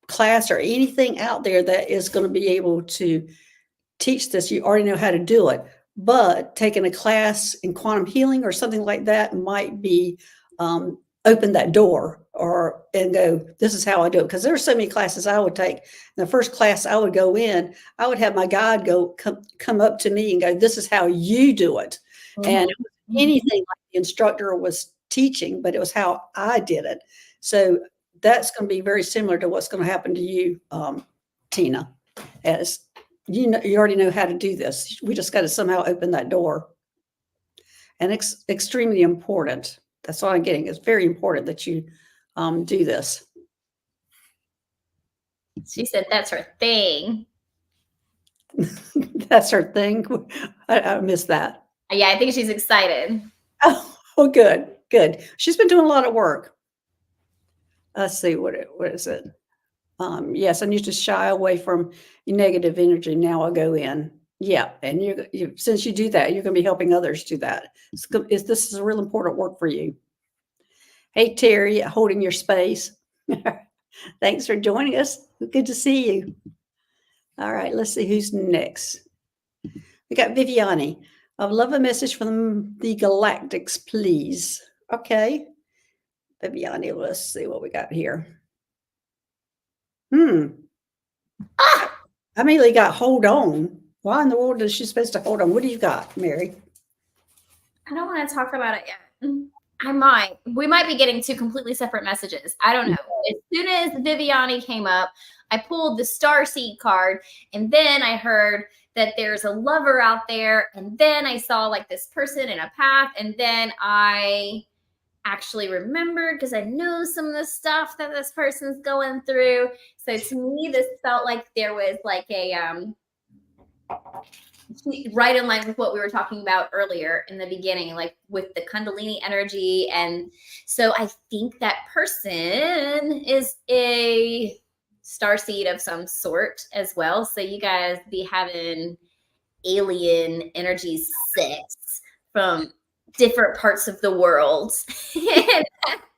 class or anything out there that is going to be able to teach this. You already know how to do it, but taking a class in quantum healing or something like that might be open that door and go, this is how I do it. Because there's so many classes I would take. And the first class I would go in, I would have my guide come up to me and go, this is how you do it. And it was anything like the instructor was teaching, but it was how I did it. So that's going to be very similar to what's going to happen to you, Tina, as you already know how to do this. We just got to somehow open that door. And it's extremely important. That's what I'm getting. It's very important that you do this. She said that's her thing. That's her thing. I missed that. Yeah, I think she's excited. Oh, good, good. She's been doing a lot of work. Let's see, what is it? Yes, I need to shy away from negative energy. Now I'll go in. Yeah, and since you do that, you're going to be helping others do that. This is a real important work for you. Hey, Terry, holding your space. Thanks for joining us. Good to see you. All right, let's see who's next. We got Viviani. I would love a message from the Galactics, please. Okay. Viviani, let's see what we got here. I immediately got hold on. Why in the world is she supposed to hold on? What do you got, Mary? I don't want to talk about it yet. I might. We might be getting two completely separate messages. I don't know. As soon as Viviani came up, I pulled the Starseed card, and then I heard that there's a lover out there, and then I saw like this person in a path, and then I actually remembered because I know some of the stuff that this person's going through. So to me, this felt like there was like a right in line with what we were talking about earlier in the beginning, like with the Kundalini energy. And so I think that person is a starseed of some sort as well. So you guys be having alien energy sex from different parts of the world. And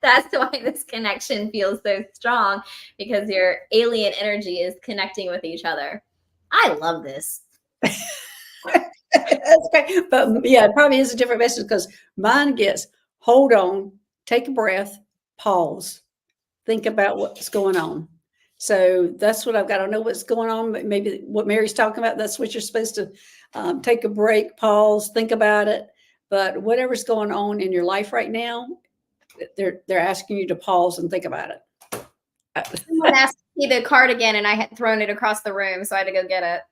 that's why this connection feels so strong, because your alien energy is connecting with each other. I love this. That's great. But yeah, it probably is a different message because mine gets hold on, take a breath, pause, think about what's going on. So that's what I've got. I don't know what's going on, but maybe what Mary's talking about, that's what you're supposed to take a break, pause, think about it. But whatever's going on in your life right now, they're asking you to pause and think about it. Someone asked me the card again, and I had thrown it across the room, so I had to go get it.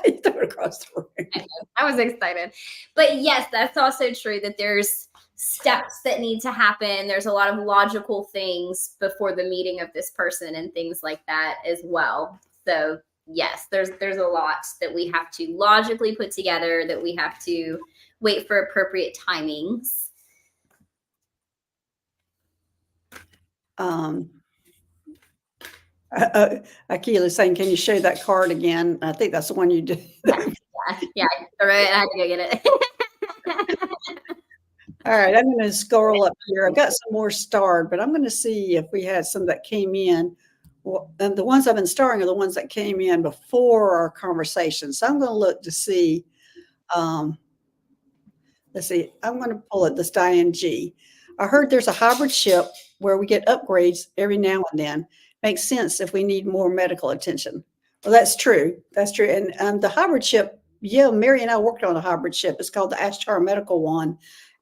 You threw it across the room. I was excited. But yes, that's also true that there's steps that need to happen. There's a lot of logical things before the meeting of this person and things like that as well. So yes, there's a lot that we have to logically put together, that we have to wait for appropriate timings. Akila's saying, can you show that card again? I think that's the one you did. Yeah, I had to go get it. All right, I'm going to scroll up here. I've got some more starred, but I'm going to see if we had some that came in. Well, and the ones I've been starring are the ones that came in before our conversation. So I'm going to look to see. Let's see. I'm going to pull it, this Diane G. I heard there's a hybrid ship where we get upgrades every now and then. Makes sense if we need more medical attention. Well, that's true. That's true. And the hybrid ship, yeah, Mary and I worked on a hybrid ship. It's called the Ashtar Medical One.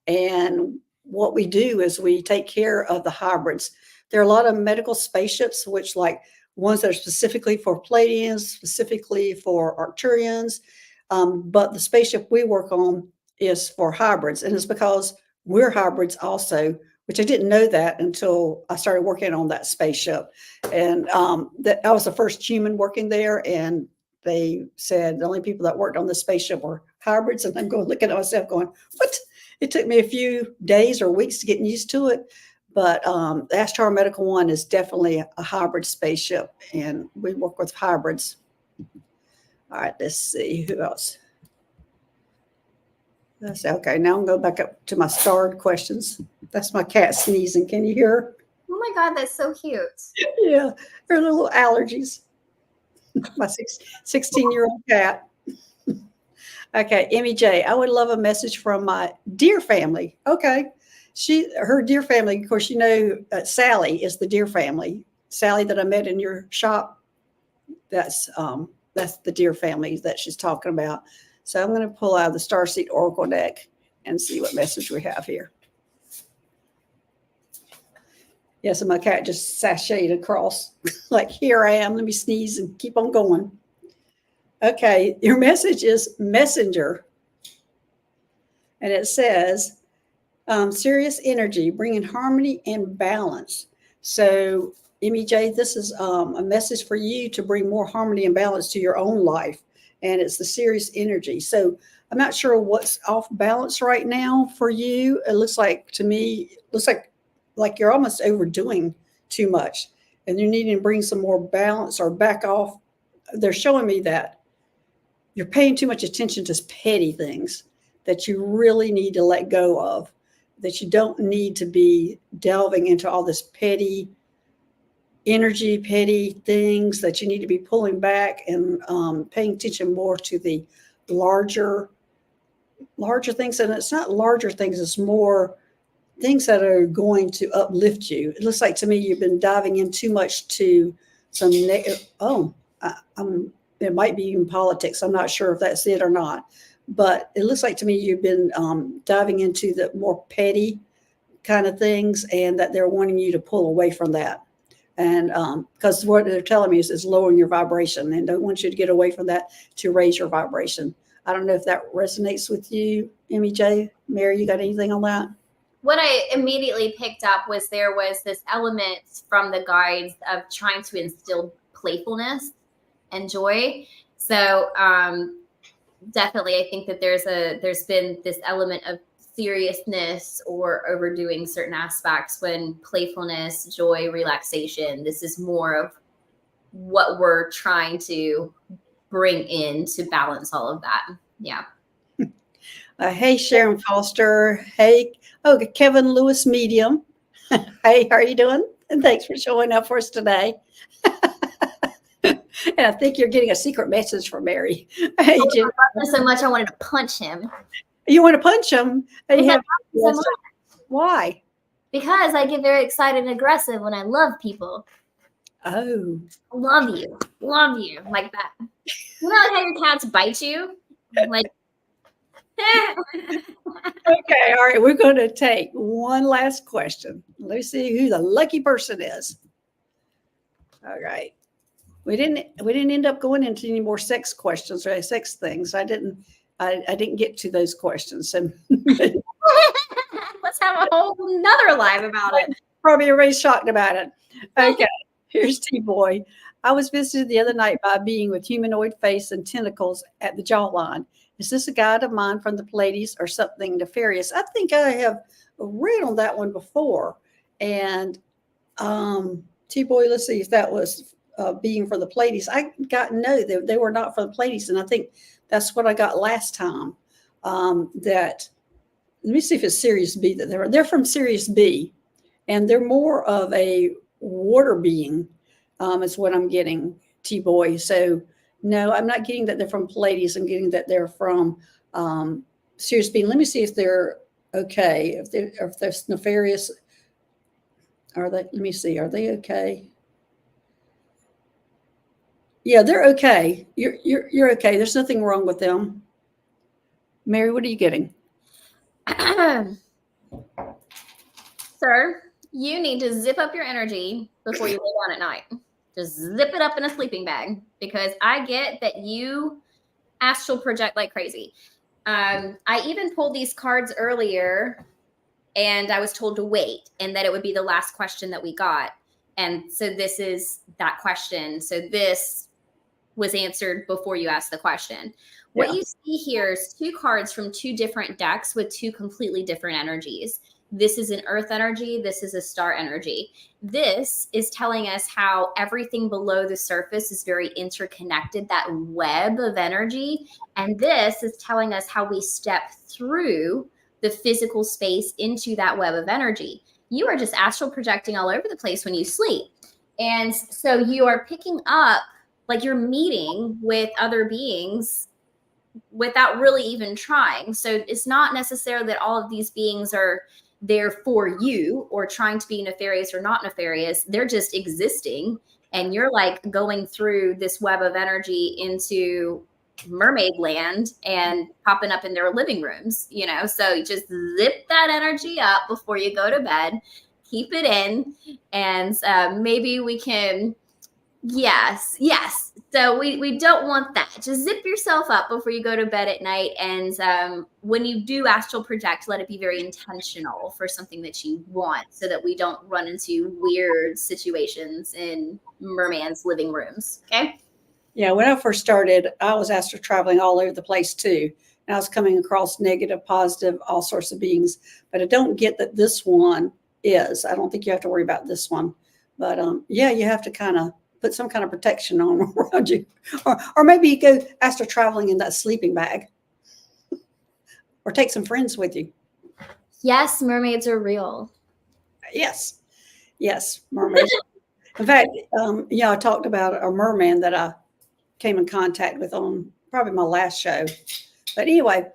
And what we do is we take care of the hybrids. There are a lot of medical spaceships, which like ones that are specifically for Pleiadians, specifically for Arcturians. But the spaceship we work on is for hybrids. And it's because we're hybrids also, which I didn't know that until I started working on that spaceship. And that I was the first human working there. And they said the only people that worked on the spaceship were hybrids. And I'm going looking at myself going, what? It took me a few days or weeks to get used to it. But the Ashtar Medical One is definitely a hybrid spaceship. And we work with hybrids. All right, let's see who else. Let's see. Okay, now I'm going back up to my starred questions. That's my cat sneezing. Can you hear her? Oh my God, that's so cute. Yeah, her little allergies. My 16-year-old cat. Okay, Emmy J. I would love a message from my dear family. Okay, her dear family. Of course, you know Sally is the dear family. Sally that I met in your shop. That's the dear family that she's talking about. So I'm going to pull out the Starseed Oracle deck and see what message we have here. Yes, and my cat just sashayed across. Like, here I am. Let me sneeze and keep on going. Okay, your message is messenger. And it says, serious energy, bringing harmony and balance. So, Emmy J, this is a message for you to bring more harmony and balance to your own life. and it's the Sirius energy. So I'm not sure what's off balance right now for you. It looks like to me, like you're almost overdoing too much, and you need to bring some more balance or back off. They're showing me that you're paying too much attention to petty things that you really need to let go of, that you don't need to be delving into all this petty energy, petty things, that you need to be pulling back and paying attention more to the larger things. And it's not larger things, it's more things that are going to uplift you. It looks like to me you've been diving in too much to some it might be even politics. I'm not sure if that's it or not, but it looks like to me you've been diving into the more petty kind of things, and that they're wanting you to pull away from that. And because what they're telling me is lowering your vibration, and don't want you to get away from that to raise your vibration. I don't know if that resonates with you, MEJ. Mary, you got anything on that? What I immediately picked up was there was this element from the guides of trying to instill playfulness and joy. So definitely, I think that there's been this element of seriousness or overdoing certain aspects, when playfulness, joy, relaxation, this is more of what we're trying to bring in to balance all of that. Yeah. Hey, Sharon Foster. Hey, Kevin Lewis Medium. Hey, how are you doing? And thanks for showing up for us today. And I think you're getting a secret message from Mary. Hey, Jim. I love him so much I wanted to punch him. You want to punch him? Why? Because I get very excited and aggressive when I love people. Oh. Love you, like that. You know how your cats bite you? Like. Okay, all right. We're going to take one last question. Let's see who the lucky person is. All right. We didn't end up going into any more sex questions or sex things. I didn't get to those questions. So let's have a whole nother live about it. Probably everybody's shocked about it. Okay, here's T-Boy. I was visited the other night by a being with humanoid face and tentacles at the jawline. Is this a guide of mine from the Pleiades or something nefarious? I think I have read on that one before. And T-Boy, let's see if that was being for the Pleiades. I got no, they were not for the Pleiades. And I think that's what I got last time. That, let me see if it's Sirius B that they're from Sirius B. And they're more of a water being, is what I'm getting, T-Boy. So no, I'm not getting that they're from Pleiades. I'm getting that they're from Sirius B. Let me see if they're okay. If they're nefarious, are they? Let me see. Are they okay? Yeah, they're okay. You're okay. There's nothing wrong with them. Mary, what are you getting? Sir, you need to zip up your energy before you lay down at night. Just zip it up in a sleeping bag, because I get that you astral project like crazy. I even pulled these cards earlier, and I was told to wait and that it would be the last question that we got. And so this is that question. So this was answered before you asked the question. What you see here is two cards from two different decks with two completely different energies. This is an earth energy. This is a star energy. This is telling us how everything below the surface is very interconnected, that web of energy. And this is telling us how we step through the physical space into that web of energy. You are just astral projecting all over the place when you sleep. And so you are picking up, like you're meeting with other beings without really even trying. So it's not necessarily that all of these beings are there for you or trying to be nefarious or not nefarious. They're just existing, and you're like going through this web of energy into mermaid land and popping up in their living rooms, you know. So just zip that energy up before you go to bed, keep it in, and maybe we can yes so we don't want that. Just zip yourself up before you go to bed at night, and when you do astral project, let it be very intentional for something that you want, so that we don't run into weird situations in merman's living rooms. Okay. Yeah, when I first started, I was astro traveling all over the place too. And I was coming across negative, positive, all sorts of beings. But I don't get that this one is. I don't think you have to worry about this one. But yeah, you have to kind of put some kind of protection on around you. Or maybe you go astro traveling in that sleeping bag. Or take some friends with you. Yes, mermaids are real. Yes. Yes, mermaids. In fact, I talked about a merman that I came in contact with on probably my last show. But anyway,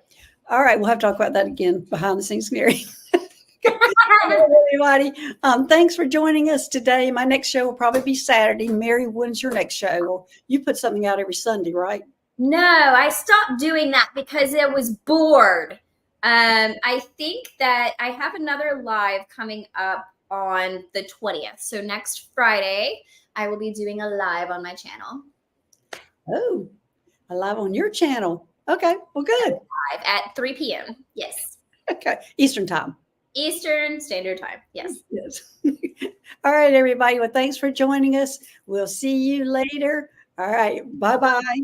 all right, we'll have to talk about that again behind the scenes, Mary. Everybody, thanks for joining us today. My next show will probably be Saturday. Mary, when's your next show? Well, you put something out every Sunday, right? No, I stopped doing that because I was bored. I think that I have another live coming up on the 20th. So next Friday, I will be doing a live on my channel. Oh, a live on your channel. Okay, well, good. Live at 3 p.m. Yes. Okay, Eastern time. Eastern Standard Time. Yes. Yes. All right, everybody. Well, thanks for joining us. We'll see you later. All right. Bye-bye.